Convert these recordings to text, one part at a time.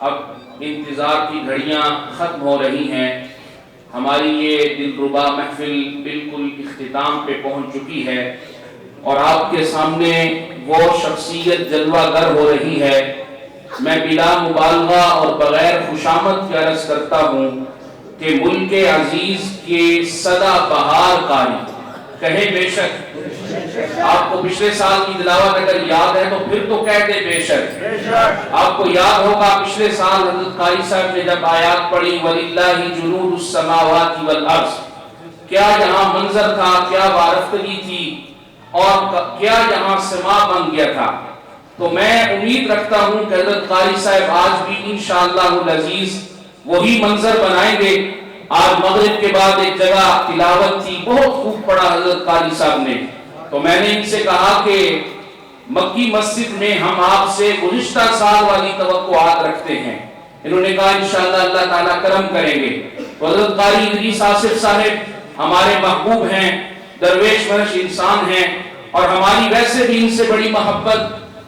اب انتظار کی گھڑیاں ختم ہو رہی ہیں، ہماری یہ دلربا محفل بالکل اختتام پہ پہنچ چکی ہے اور آپ کے سامنے وہ شخصیت جلوہ گر ہو رہی ہے۔ میں بلا مبالغہ اور بغیر خوشامد کی عرض کرتا ہوں کہ ملک عزیز کے سدا بہار قاری کہیں بے شک۔ آپ کو پچھلے سال کی تلاوت اگر یاد ہے تو پھر تو کہہ دے بے شک۔ آپ کو یاد ہوگا پچھلے سال حضرت قاری صاحب نے جب آیات پڑھی وَلِلَّهِ جُنُودُ السَّمَاوَاتِ وَالْأَرْضِ، کیا یہاں منظر تھا، کیا وارفتگی تھی اور کیا یہاں سما بن گیا تھا۔ تو میں امید رکھتا ہوں کہ حضرت قاری صاحب آج بھی انشاءاللہ العزیز وہی منظر بنائیں گے۔ آج مغرب کے بعد ایک جگہ تلاوت تھی، بہت خوب پڑھا حضرت قاری صاحب نے، تو میں نے ان سے کہا کہ مکی مسجد میں ہم آپ سے گزشتہ سال والی توقعات رکھتے ہیں۔ انہوں نے کہا انشاءاللہ اللہ تعالیٰ کرم کریں گے۔ حضرت قاری ادریس آصف صاحب ہمارے محبوب ہیں، درویش مرش انسان ہیں اور ہماری ویسے بھی ان سے بڑی محبت،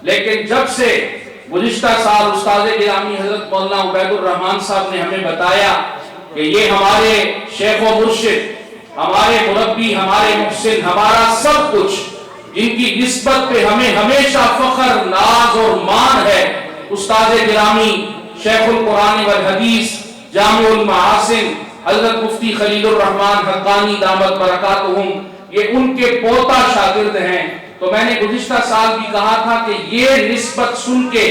لیکن جب سے گزشتہ سال استاد گرامی حضرت مولانا عبید الرحمان صاحب نے ہمیں بتایا کہ یہ ہمارے شیخ و مرشد، ہمارے مربی، ہمارے محسن، ہمارا سب کچھ، جن کی نسبت پہ ہمیں ہمیشہ فخر، ناز اور مان ہے، استاد گرامی شیخ القرآن والحدیث جامع المحاسن حضرت مفتی خلیل الرحمان حقانی دامت برکاتہم، یہ ان کے پوتا شاگرد ہیں۔ تو میں نے گزشتہ سال بھی کہا تھا کہ یہ نسبت سن کے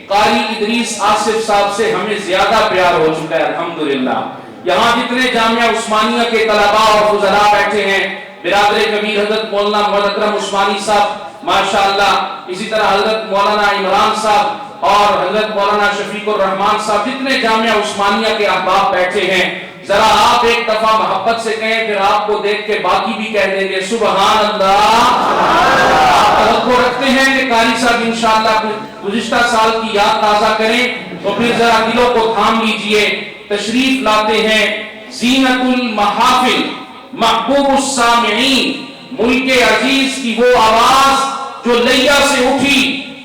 قاری ادریس آصف صاحب سے ہمیں زیادہ پیار ہو چکا ہے الحمدللہ۔ یہاں جتنے جامعہ عثمانیہ کے طلباء اور فضلاء بیٹھے ہیں، برادر کبیر حضرت مولانا محمد اکرم عثمانی صاحب ماشاءاللہ، اسی طرح حضرت مولانا عمران صاحب اور حضرت مولانا شفیق الرحمان صاحب، جتنے جامعہ عثمانیہ کے احباب بیٹھے ہیں، ذرا آپ ایک دفعہ محبت سے کہیں، پھر آپ کو دیکھ کے باقی بھی کہہ دیں گے سبحان اللہ۔ آپ توقع رکھتے ہیں کہ قاری صاحب انشاءاللہ گزشتہ سال کی یاد تازہ کریں، تو پھر ذرا دلوں کو تھام لیجئے۔ تشریف لاتے ہیں زینت المحافل، محبوب السامعین، ملک عزیز کی وہ آواز جو لیا سے اٹھی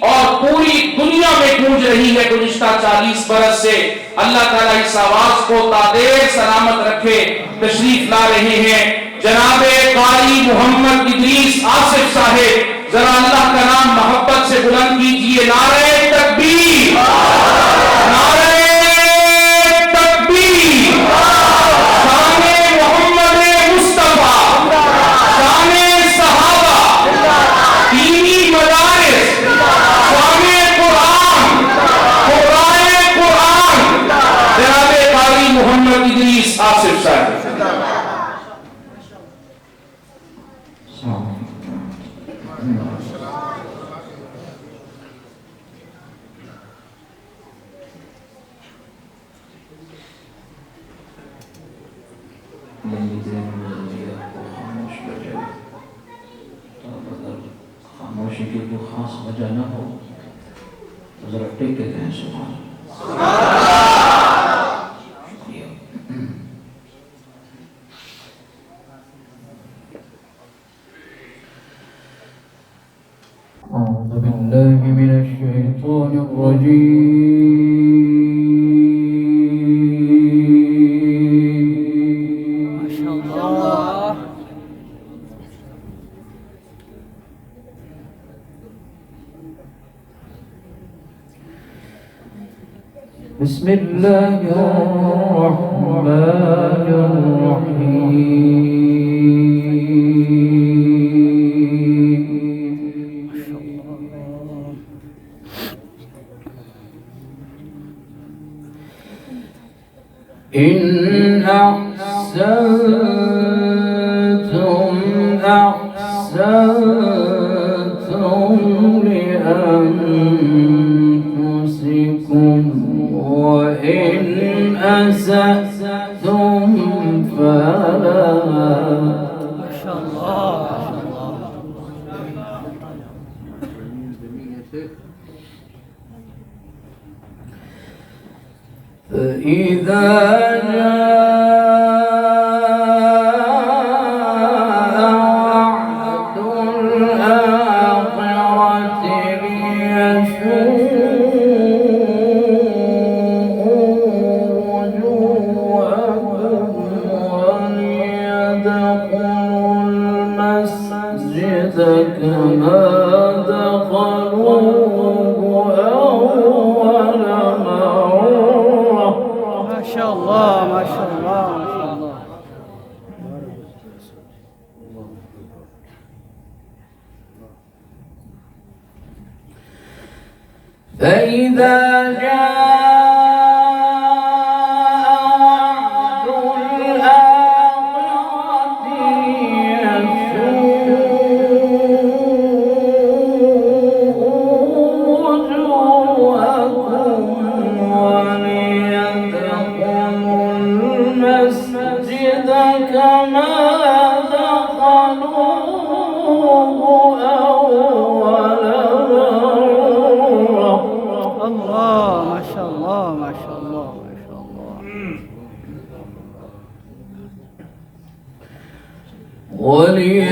اور پوری دنیا میں گونج رہی ہے گزشتہ 40 برس سے۔ اللہ تعالیٰ اس آواز کو تادیر سلامت رکھے۔ تشریف لا رہے ہیں جناب قاری محمد ادریس آصف صاحب، ذرا اللہ کا نام محبت سے بلند کیجئے، نعرہ تکبیر، نعرہ تکبیر، شان محمد مصطفیٰ، شان صحابہ، دینی مدارس، شان قرآن، قرآن قرآن، جناب قاری محمد ادریس آصف صاحب۔ خاموشی کی کوئی خاص وجہ نہ ہو تو ذرا ٹک کے کہیں سبحان أعوذ بالله من الشيطان الرجيم ما شاء الله بسم الله الرحمن الرحيم إن أحسنتم أحسنتم لأنفسكم وإن أسأتم فلا ما شاء الله فإذا جاء وعد الآخرة ليشهدوا كما دخلوه أول مرة. ما شاء الله ما شاء الله ما شاء الله. فإذا جاء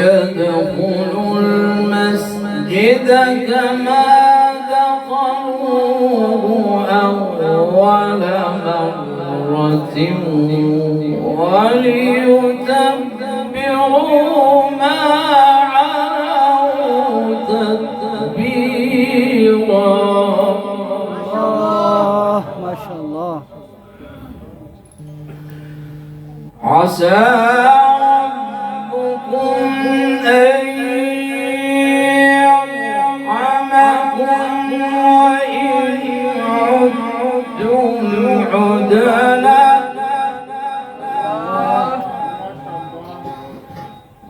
وليدخلوا المسجد كما دخلوه أول مرة وليتبروا ما علوا تتبيرا. ما شاء الله. عسى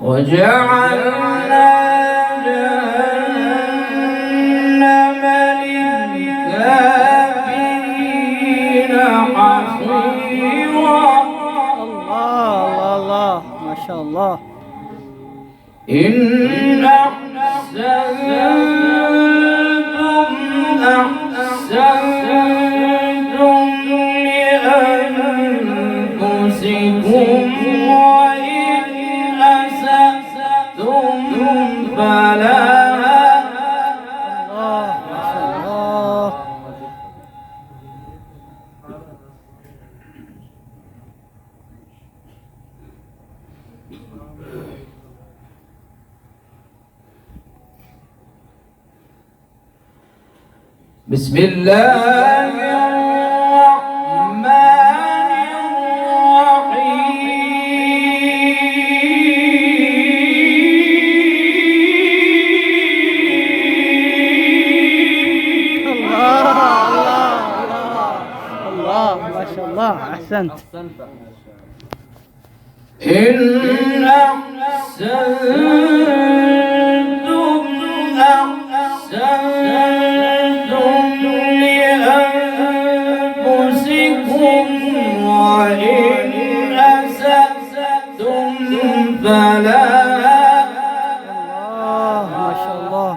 وجعلنا جهنم للكافرين حصيرا. الله الله ما شاء الله. إن أحسنتم أحسنتم لأنفسكم وإن أسأتم فلها. الله ما شاء الله. بسم الله الرحمن الرحيم. الله ما شاء الله. أحسنت. إن أحسنتم أحسنتم لأنفسكم وإن أسأتم فلها. الله ما شاء الله.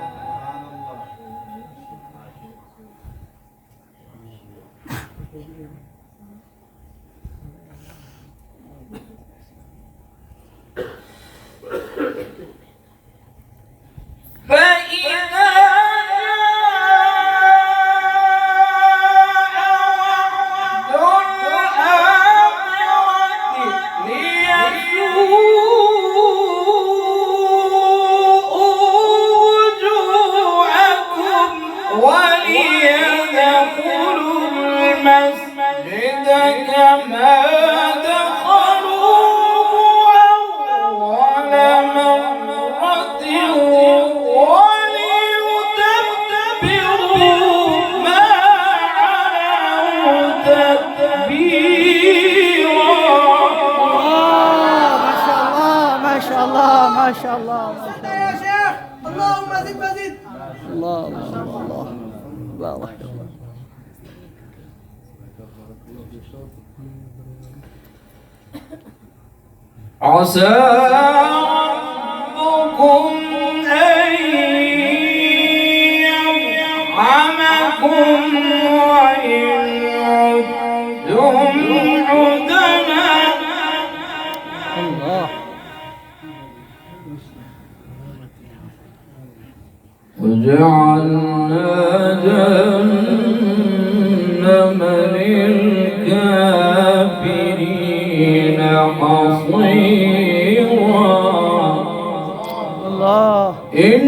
فإذا وليدخلوا المسجد كما دخلوه أول مرة وليتبروا ما علوا تتبيرا. ما شاء الله ما شاء الله ما شاء الله. يا شيخ اللهم زد مزيد. الله الله الله بارك الله. عسى ربكم أن يرحمكم وإن عدتم عدنا. الله. وجعلنا جهنم للكافرين حصيرا. الله. إن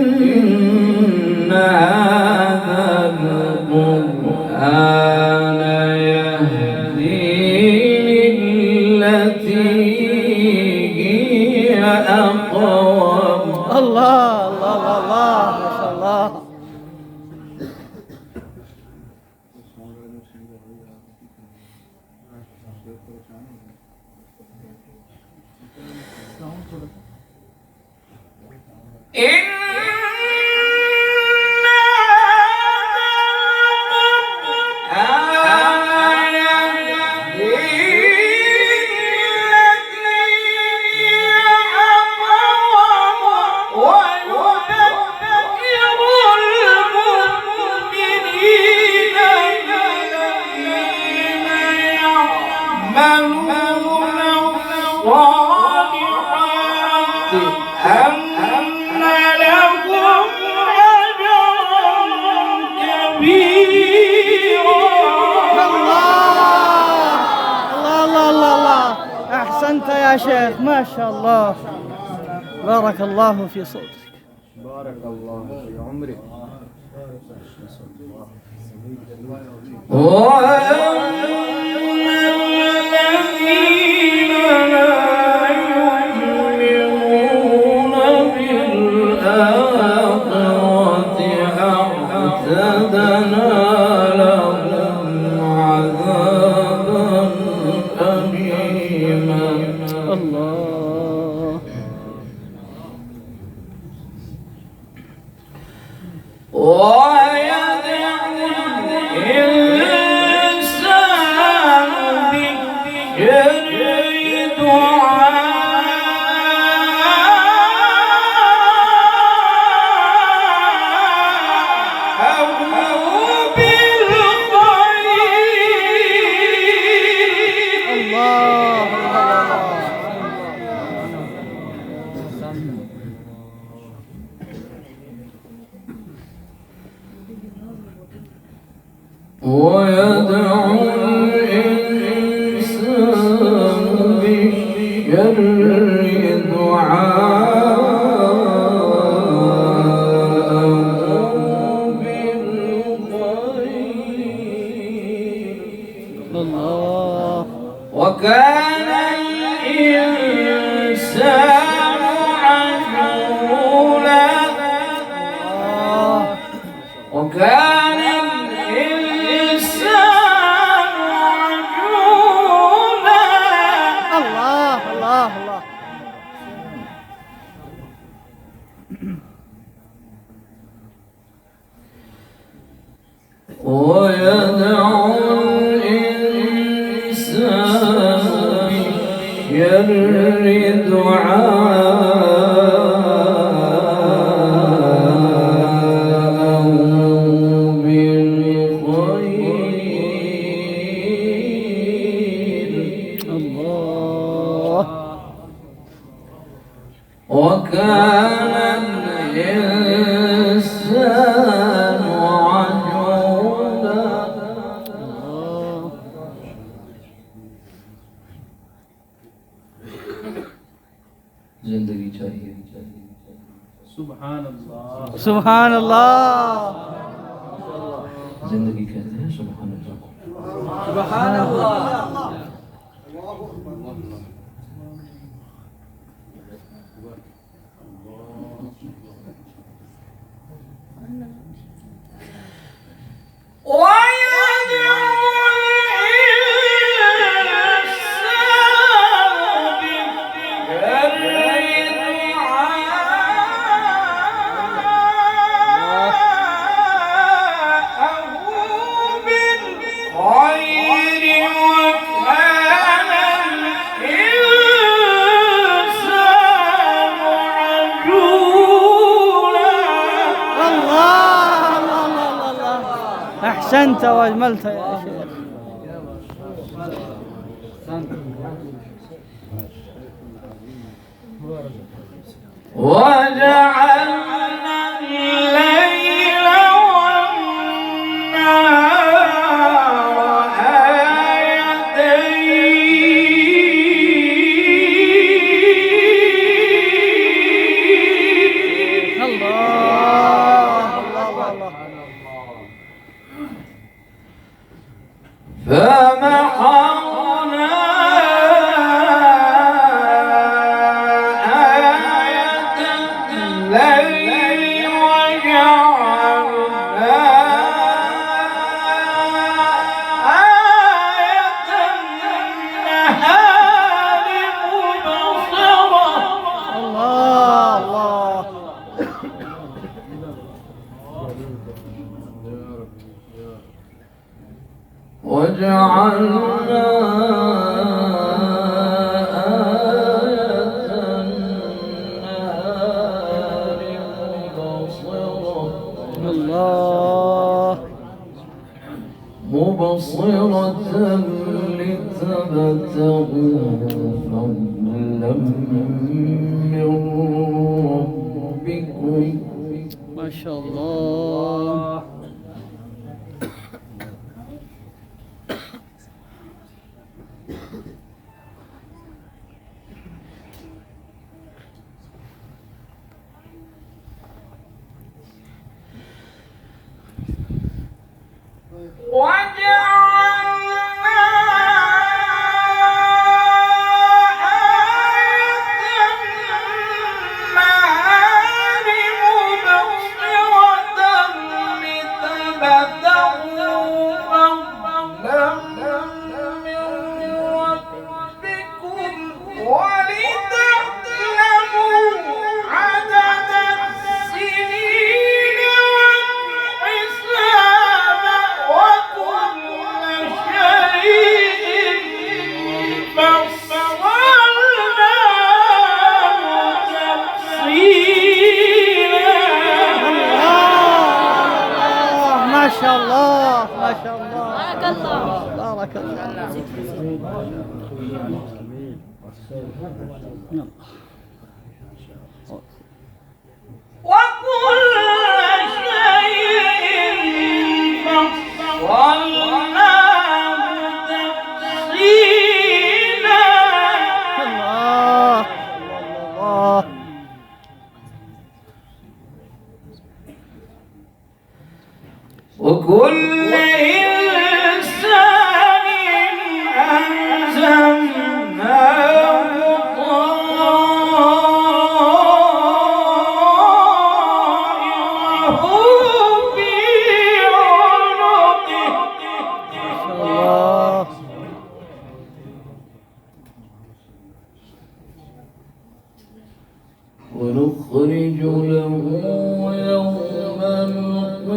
هذا القرآن يهدي للتي هي أقوم. الله الله الله ما شاء الله. أحسنت يا شيخ ما شاء الله، بارك الله في صوتك. بارك الله في عمرك. والذين لا يؤمنون بالآخرة أعتدنا لهم عذابا أليما. الله. ويدعو الإنسان بالشر دعاءه بالخير. الله ويدعو الإنسان بالشر دعاءه بالخير. الله. وكان الإنسان عجولا. وكان الإنسان عجولا. الله الله الله. ويدعو الإنسان بالشر دعاءه بالخير. الله. وكان الإنسان عجولا. जिंदगी चाहिए. सुभान अल्लाह। सुभान अल्लाह। जिंदगी कहते हैं सुभान अल्लाह को. सुभान अल्लाह। أحسنت وأجملت يا شيخ. وجعلنا الليل والنهار آيتين. الله وجعلنا مبصرة لتبتغوا فضلا من ربكم ما شاء الله. ما شاء الله ما شاء الله. بارك الله بارك الله. وكل شيء فصلناه تفصيلا. الله الله. وكل إنسان ألزمناه طائره في عنقه. الله. ونخرج له يوم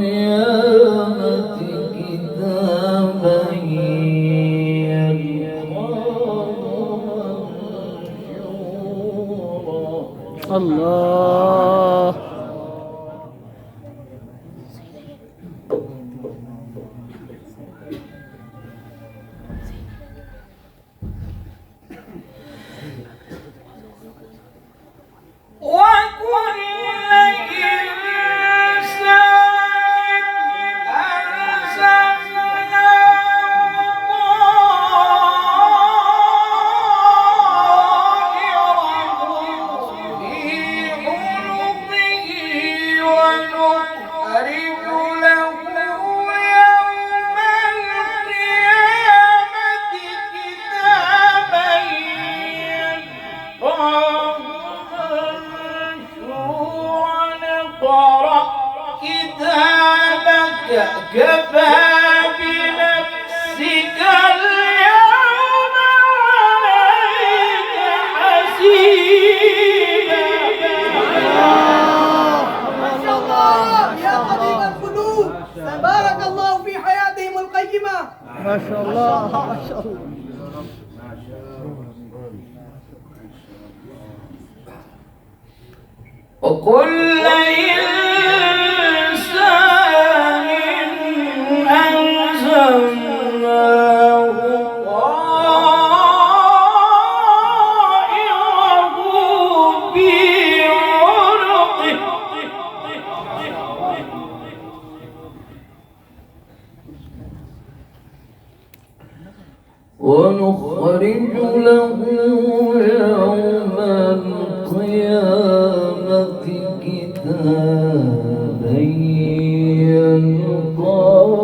القيامة كتابا يلقاه منشورا. الله. وكل إنسان ألزمناه طائره في عنقه ونخرج له يوم القيامة كتابا يلقاه منشورا. اقرأ كتابك كفى بنفسك اليوم عليك حسيبا. ما شاء الله يا طبيب القلوب، بارك الله في حياتهم القيمة. ما شاء الله ما شاء الله. وكل إنسان ألزمناه طائره في عنقه ونخرج له يوم القيامة كتابا يلقاه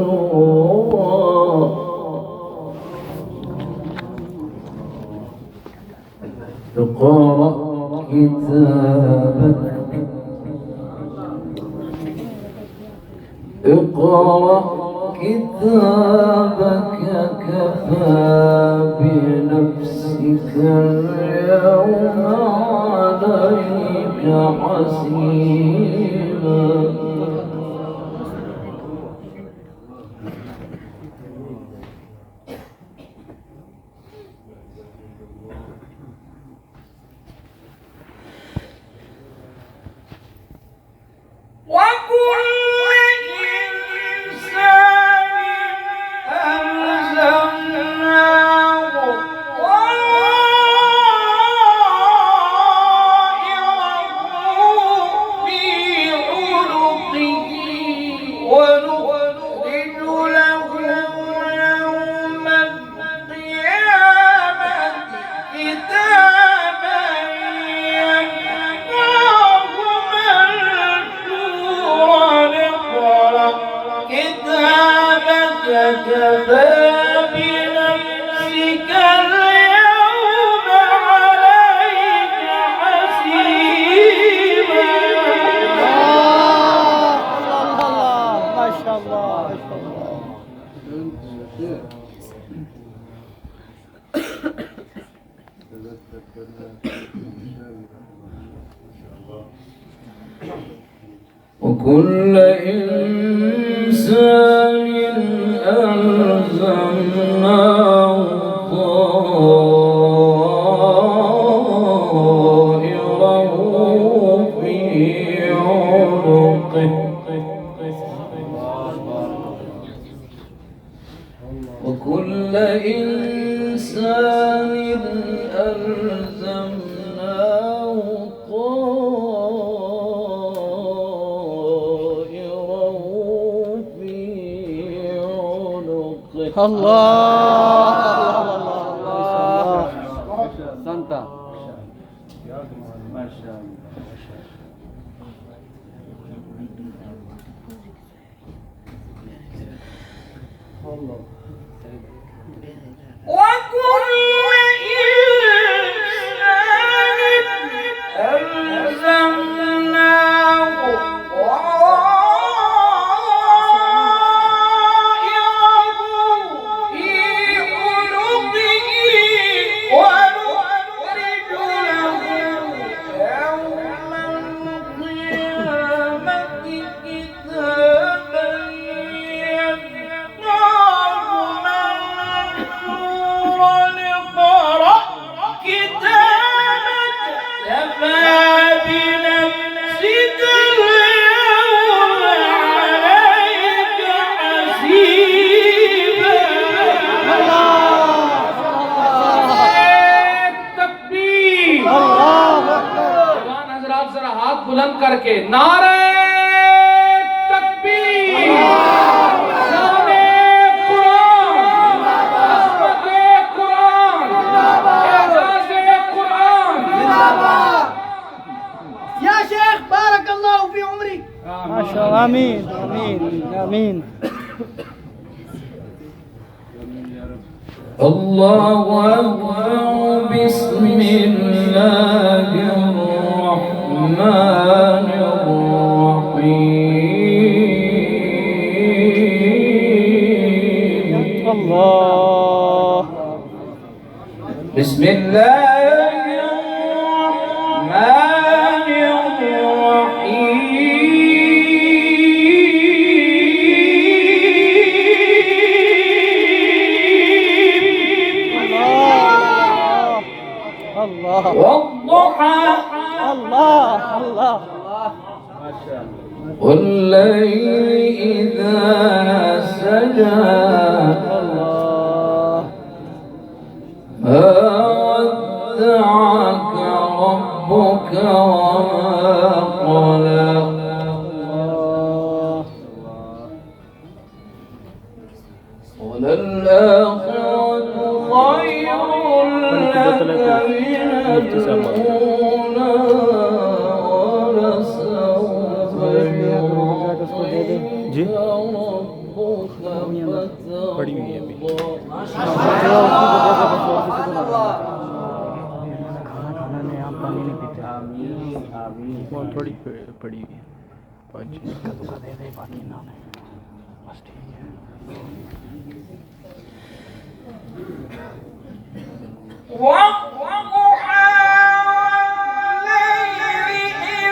منشورا. اقرأ كتابك اقرأ كتابك كفى بنفسك اليوم عليك حسيبا وكل إنسان ألزمناه طائره في عنقه وكل إنسان ألزمناه الله Santa. Masya Allah. बुलंद करके नारे तकबीर, नारे कुरान, अज़मते कुरान, एजाज़े कुरान। या शेख बारक अल्लाह फी उम्री। माशाअल्लाह, आमीन आमीन आमीन। الله أكبر بسم والضحى الله الله والليل إذا سجى ما ودعك ربك وما قلى وللآخرة خير لك من الأولى ولسوف يعطيك ربك कौन थोड़ी पड़ी हुई है बस ठीक है। والضحى والليل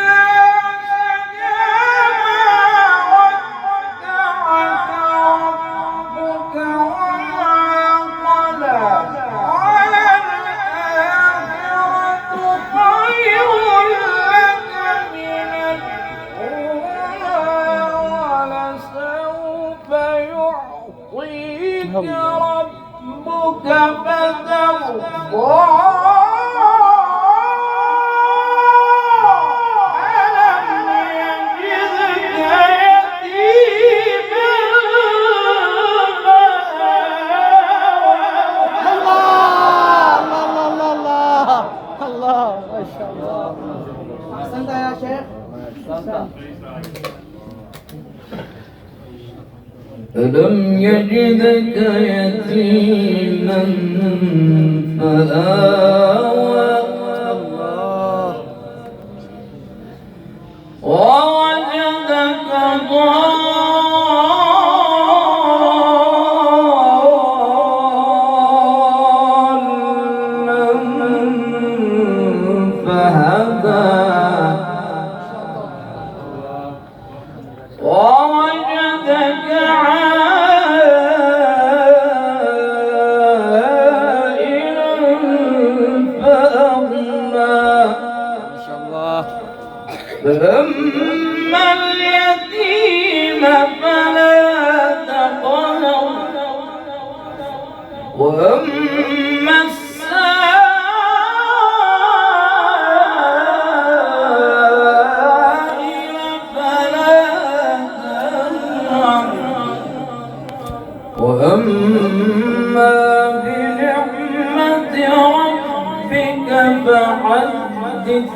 ربك فترضى أحسنت يا شيخ. ألم يجدك يتيما فآوى ووجدك ضالا فهدى ووجدك عائلا فأغنى فأما اليتيم فلا تقهر وأما السائل فلا تنهر وأما بنعمة ربك فحدث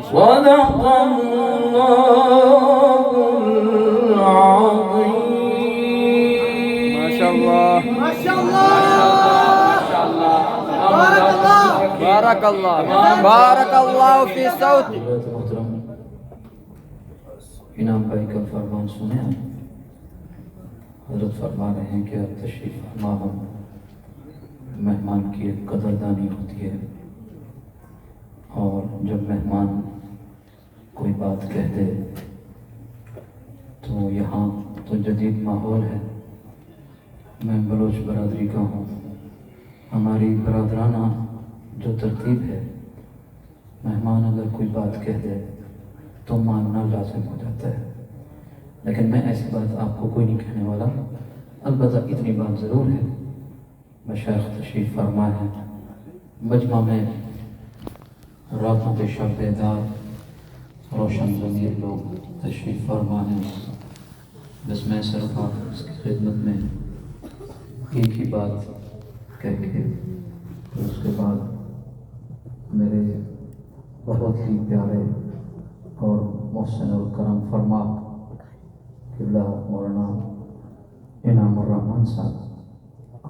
صدق الله العظيم. ما شاء الله ما شاء الله. بارك الله. بارك الله بارك الله في صوتك. حضرت محترم انعام بھائی کا فرمان سنے آپ. حضرت فرما رہے ہیں کہ اب تشریف فرما ہو مہمان کی ایک قدردانی ہوتی ہے اور جب مہمان کوئی بات کہہ دے تو یہاں تو جدید ماحول ہے. میں بلوچ برادری کا ہوں. ہماری برادرانہ جو ترتیب ہے مہمان اگر کوئی بات کہہ دے تو ماننا لازم ہو جاتا ہے. لیکن میں ایسی بات آپ کو کوئی نہیں کہنے والا. البتہ اتنی بات ضرور ہے مشائخ تشریف فرما ہے مجمع میں راتوں کے شب بیدار روشن ضمیر لوگ تشریف فرما ہیں. بس میں صرف آپ اس کی خدمت میں ایک ہی بات کہہ کے پھر اس کے بعد میرے بہت ہی پیارے اور محسن الکرم فرما قبلہ مولانا انعام الرحمان صاحب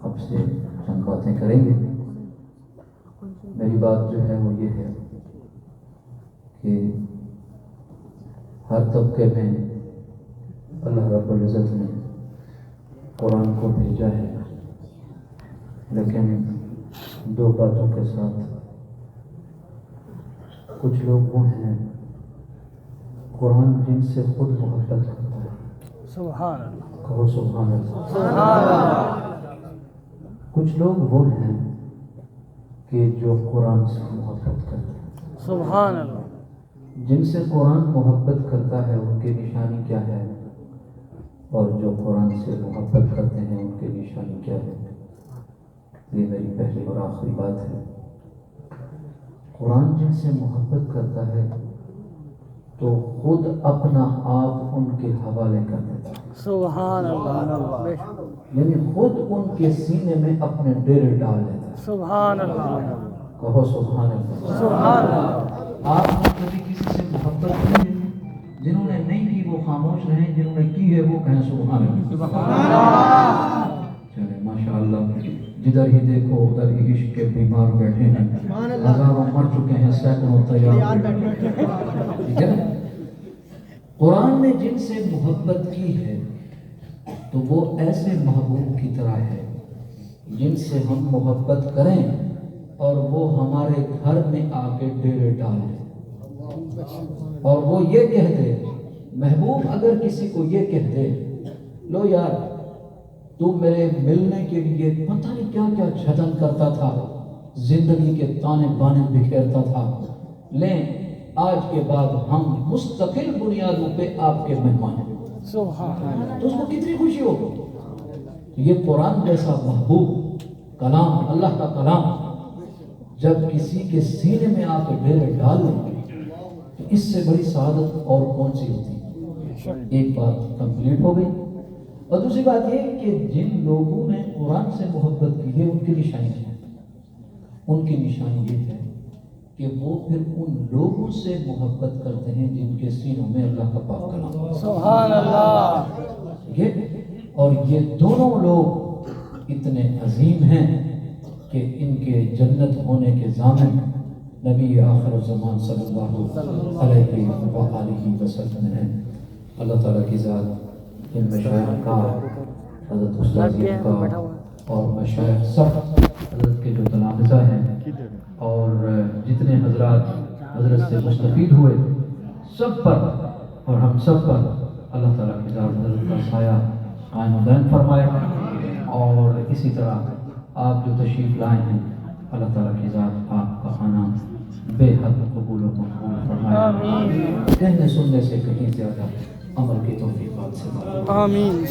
آپ سے چند باتیں کریں گے. میری بات جو ہے وہ یہ ہے کہ ہر طبقے میں اللہ رب العزت نے قرآن کو بھیجا ہے لیکن دو باتوں کے ساتھ. کچھ لوگ وہ ہیں قرآن جن سے خود محبت کرتا ہے. سبحان اللہ. کہو سبحان اللہ. سبحان اللہ. کچھ لوگ وہ ہیں کہ جو قرآن سے محبت کرتے ہیں. سبحان اللہ. جن سے قرآن محبت کرتا ہے ان کی نشانی کیا ہے اور جو قرآن سے محبت کرتے ہیں ان کی نشانی کیا ہے. یہ میری پہلی اور آخری بات ہے. قرآن جن سے محبت کرتا ہے تو خود اپنا آپ ان کے حوالے کر دیتا ہے. سبحان اللہ. یعنی خود ان کے سینے میں اپنے ڈیرے ڈال دیتا ہے. سبحان اللہ. کہو سبحان اللہ. سبحان اللہ. آپ کبھی کسی سے محبت نہیں ہے. جنہوں نے نہیں کی وہ خاموش رہیں, جنہوں نے کی ہے وہ کہیں سبحان اللہ. چلے ماشاءاللہ. جدھر ہی دیکھو ادھر ہی عشق کے بیمار بیٹھے ہیں. ہزاروں مر چکے ہیں, سینکڑوں تیار بیٹھے. ٹھیک ہے. قرآن نے جن سے محبت کی ہے تو وہ ایسے محبوب کی طرح ہے جن سے ہم محبت کریں اور وہ ہمارے گھر میں آ کے ڈیرے ڈالے اور وہ یہ کہہ دے. محبوب اگر کسی کو یہ کہہ دے لو یار تو میرے ملنے کے لیے پتہ نہیں کیا کیا جھدن کرتا تھا, زندگی کے تانے بانے بکھیرتا تھا, لیں آج کے بعد ہم مستقل بنیادوں پہ آپ کے مہمان ہیں. سبحان اللہ. تو اس کو کتنی خوشی ہوگی. تو یہ قرآن جیسا محبوب کلام، اللہ کا کلام جب کسی کے سینے میں آ کے ڈیرے ڈال لیں تو اس سے بڑی سعادت اور کون سی ہوتی ہے؟ ایک بات کمپلیٹ ہو گئی۔ اور دوسری بات یہ کہ جن لوگوں نے قرآن سے محبت کی ہے ان کی نشانی کیا ہے؟ ان کی نشانی یہ ہے کہ وہ پھر ان لوگوں سے محبت کرتے ہیں جن کے سینوں میں اللہ کا پاک کلام۔ سبحان اللہ۔ اور یہ دونوں لوگ اتنے عظیم ہیں کہ ان کے جنت ہونے کے ضامن نبی آخر الزمان صلی اللہ علیہ وآلہ وسلم ہیں۔ اللہ تعالیٰ کی ذات ان مشائخ کا، حضرت استاذ کا اور مشائخ سب حضرت کے جو تلامذہ ہیں اور جتنے حضرات حضرت سے مستفید ہوئے سب پر اور ہم سب پر اللہ تعالیٰ کی ذات حضرت کا سایہ قائم و دائم فرمائے، اور اسی طرح آپ جو تشریف لائے ہیں اللہ تعالیٰ کی ذات آپ کا کھانا بے حد قبول و مقبول فرمائے، کہنے سننے سے کہیں زیادہ عمل کی توفیق سے آمین۔